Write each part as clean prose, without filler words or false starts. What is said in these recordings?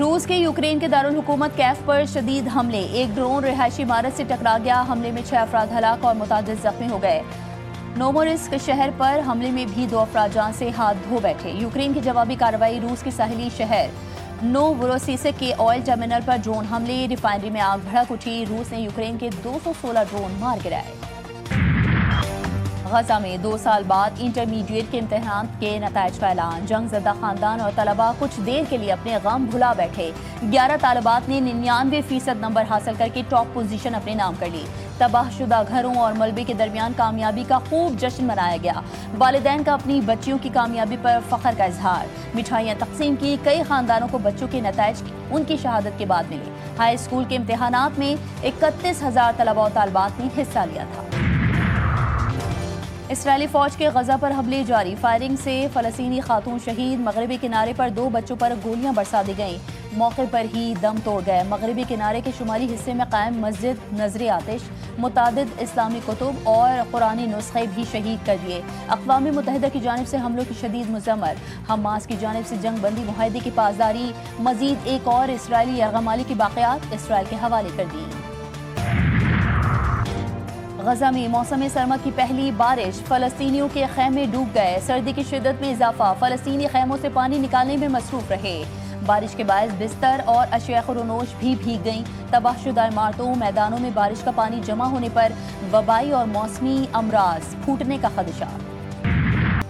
रूस के यूक्रेन के दारुल हुकूमत कैफ पर शदीद हमले। एक ड्रोन रिहायशी इमारत से टकरा गया। हमले में 6 अफराद हलाक और मुतादिद जख्मी हो गए। नोमोरिस्क शहर पर हमले में भी 2 अफराद जान से हाथ धो बैठे। यूक्रेन की जवाबी कार्रवाई। रूस के साहिली शहर नोवोरोसिस्क के ऑयल टर्मिनल पर ड्रोन हमले। रिफाइनरी में आग भड़क उठी। रूस ने यूक्रेन के 216 ड्रोन मार गिराए। गजा में 2 साल बाद इंटरमीडिएट के इम्तिहान के नताइज का ऐलान। जंग ज़दा खानदान और तलबा कुछ देर के लिए अपने गम भुला बैठे। 11 तालिबात ने 99% नंबर हासिल करके टॉप पोजीशन अपने नाम कर ली। तबाहशुदा घरों और मलबे के दरमियान कामयाबी का खूब जश्न मनाया गया। वालिदैन का अपनी बच्चियों की कामयाबी पर फख्र का इजहार। मिठाइयाँ तकसीम की। कई खानदानों को बच्चों के नताइज उनकी शहादत के बाद मिले। हाई स्कूल के इम्तिहानात में 31,000 तलबा और तालिबात ने हिस्सा लिया था। इसराइली फौज के गजा पर हमले जारी। फायरिंग से फलस्तीनी खातून शहीद। मगरबी किनारे पर 2 बच्चों पर गोलियां बरसा दी गईं। मौके पर ही दम तोड़ गए। मगरबी किनारे के शुमाली हिस्से में कायम मस्जिद नजर आतिश, मुतादिद इस्लामी कुतुब और कुरानी नुस्खे भी शहीद कर दिए। अक़वाम मुत्तहिदा की जानिब से हमलों की शदीद मुज़म्मत। हमास की जानिब से जंग बंदी मुआहदे की पासदारी। मजीद एक और इसराइली यरगमाली की बाक़ियात इसराइल के हवाले कर दी। गजा में मौसम सरमा की पहली बारिश। फलस्तीनियों के खैमे डूब गए। सर्दी की शिद्दत में इजाफा। फलस्तीनी खैमों से पानी निकालने में मसरूफ रहे। बारिश के बायस बिस्तर और अशिया खुरोनोश भी भीग गईं। तबाहशुदा इमारतों मैदानों में बारिश का पानी जमा होने पर वबाई और मौसमी अमराज फूटने का खदशा।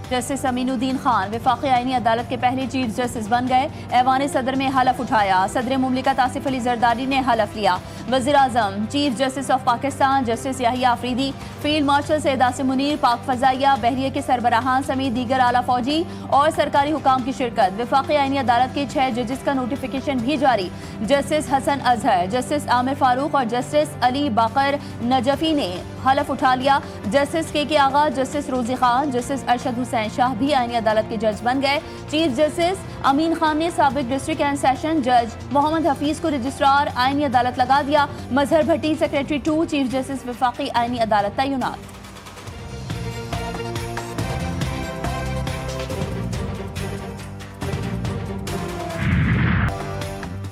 जस्टिस अमीनुद्दीन खान वफाकी आईनी अदालत के पहले चीफ जस्टिस बन गए। ऐवान सदर में हलफ उठाया। सदर मुमलिकत आसिफ अली जरदारी ने हलफ लिया। वज़ीर आज़म, chief justice of Pakistan justice Yahya Afridi, field marshal Syed Asim Munir, पाक फ़ज़ाइया बहरिया के सरबराहान समेत दीगर आला फौजी और सरकारी हुकाम की शिरकत। वफाकी आईनी अदालत के 6 जजेस का नोटिफिकेशन भी जारी। जस्टिस हसन अजहर, जस्टिस आमिर फारूक और जस्टिस अली बाकर नजफी ने हलफ उठा लिया। जस्टिस के आगा, जस्टिस रोजी खान, जस्टिस अरशद हुसैन शाह भी आईनी अदालत के जज बन गए। चीफ जस्टिस अमीन खान ने साबिक डिस्ट्रिक्ट एंड सेशन जज मोहम्मद हफीज को रजिस्ट्रार आईनी अदालत लगा दिया। Mazhar Bhatti secretary 2 chief justice वफाकी आईनी अदालत तैनात।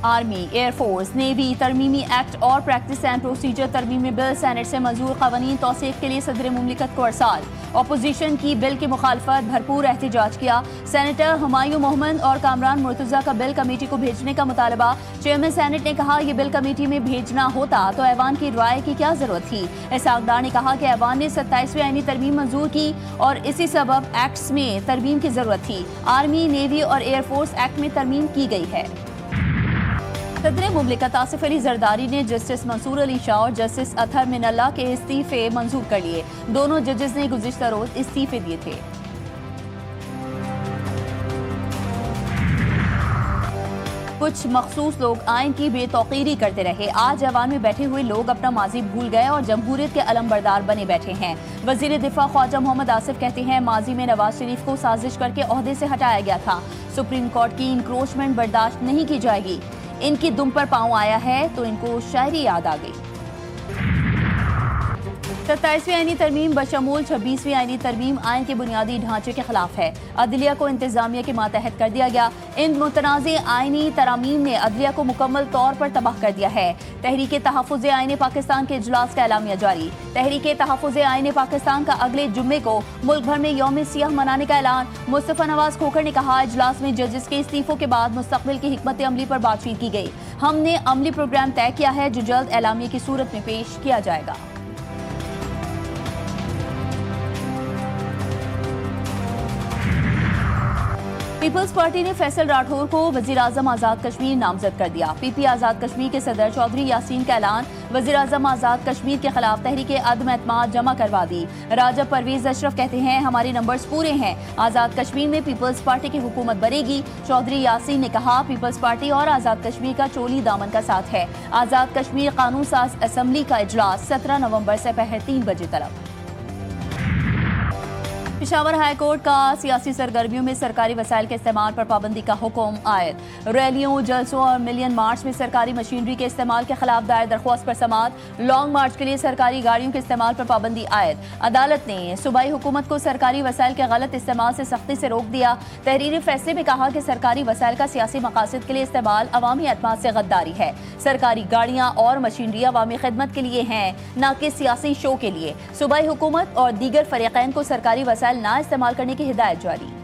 आर्मी, एयरफोर्स, नेवी तरमीमी एक्ट और प्रैक्टिस एंड प्रोसीजर तरमीमी बिल सेनेट से मंजूर क़वानीन तौसीक़ के लिए सदर मुमलिकत को अरसाल। अपोजिशन की बिल की मुखालफत भरपूर एहतजाज किया। सेनेटर हुमायूं मोहम्मद और कामरान मुर्तज़ा का बिल कमेटी को भेजने का मुतालबा। चेयरमैन सेनेट ने कहा यह बिल कमेटी में भेजना होता तो ऐवान की राय की क्या जरूरत थी। इसहाक़ ने कहा कि ऐवान ने 27वीं आईनी तरमीम मंजूर की और इसी सबब एक्ट्स में तरमीम की जरूरत थी। आर्मी, नेवी और एयरफोर्स एक्ट में तरमीम की गई है। सदर मुमलिकत आसिफ अली जरदारी ने जस्टिस मंसूर अली शाह और जस्टिस अतहर मिनल्ला के इस्तीफे मंजूर कर लिए। दोनों जजेस ने गुज़िश्ता रोज इस्तीफे दिए थे। कुछ मखसूस लोग आइन की बेतौकीरी करते रहे। आज ऐवान में बैठे हुए लोग अपना माजी भूल गए और जमहूरियत के अलमबरदार बने बैठे हैं। वजीर दिफा ख्वाजा मोहम्मद आसिफ कहते हैं माजी में नवाज शरीफ को साजिश करके ओहदे से हटाया गया था। सुप्रीम कोर्ट की इंक्रोचमेंट बर्दाश्त नहीं की जाएगी। इनकी दुम पर पांव आया है तो इनको शायरी याद आ गई। 27वीं आईनी तरमीम बशमूल 26वीं आईनी तरमीम आइन के बुनियादी ढांचे के खिलाफ है। अदलिया को इंतजामिया के मातहत कर दिया गया। इन मुतनाज़े आईनी तरामीम ने अदलिया को मुकम्मल तौर पर तबाह कर दिया है। तहरीक तहफ़्फ़ुज़ आईन पाकिस्तान के इजलास का एलामिया जारी। तहरीक तहफ़्फ़ुज़ आईन पाकिस्तान का अगले जुम्मे को मुल्क भर में यौम सियाह मनाने का ऐलान। मुस्तफ़ा नवाज खोखर ने कहा इजलास में जजेस के इस्तीफों के बाद मुस्तक़बिल की हिकमत अमली पर बातचीत की गई। हमने अमली प्रोग्राम तय किया है जो जल्द एलामिया की सूरत में पेश किया जाएगा। पीपल्स पार्टी ने फैसल राठौर को वजीर आजम आज़ाद कश्मीर नामजद कर दिया। पीपी आज़ाद कश्मीर के सदर चौधरी यासीन का ऐलान। वजीर आजम आज़ाद कश्मीर के खिलाफ तहरीक अदम एतमाद जमा करवा दी। राजा परवेज अशरफ कहते हैं हमारे नंबर्स पूरे हैं। आज़ाद कश्मीर में पीपल्स पार्टी की हुकूमत बनेगी। चौधरी यासीन ने कहा पीपल्स पार्टी और आज़ाद कश्मीर का चोली दामन का साथ है। आज़ाद कश्मीर कानून साज असम्बली का इजलास 17 नवंबर से पहर 3 बजे तलब। पेशावर हाई कोर्ट का सियासी सरगर्मियों में सरकारी वसाइल के इस्तेमाल पर पाबंदी का हुक्म आयद। रैलियों, जलसों और मिलियन मार्च में सरकारी मशीनरी के इस्तेमाल के खिलाफ दायर दरख्वास्त पर समाअत। लॉन्ग मार्च के लिए सरकारी गाड़ियों के इस्तेमाल पर पाबंदी आयद। अदालत ने सूबाई हुकूमत को सरकारी वसाइल के गलत इस्तेमाल से सख्ती से रोक दिया। तहरीरी फैसले में कहा कि सरकारी वसाइल का सियासी मकासद के लिए इस्तेमाल अवामी एतमाद से गद्दारी है। सरकारी गाड़ियाँ और मशीनरी अवामी खिदमत के लिए हैं, न कि सियासी शो के लिए। सूबाई हुकूमत और दीगर फरीकैन को सरकारी वसाइल ना इस्तेमाल करने की हिदायत जारी।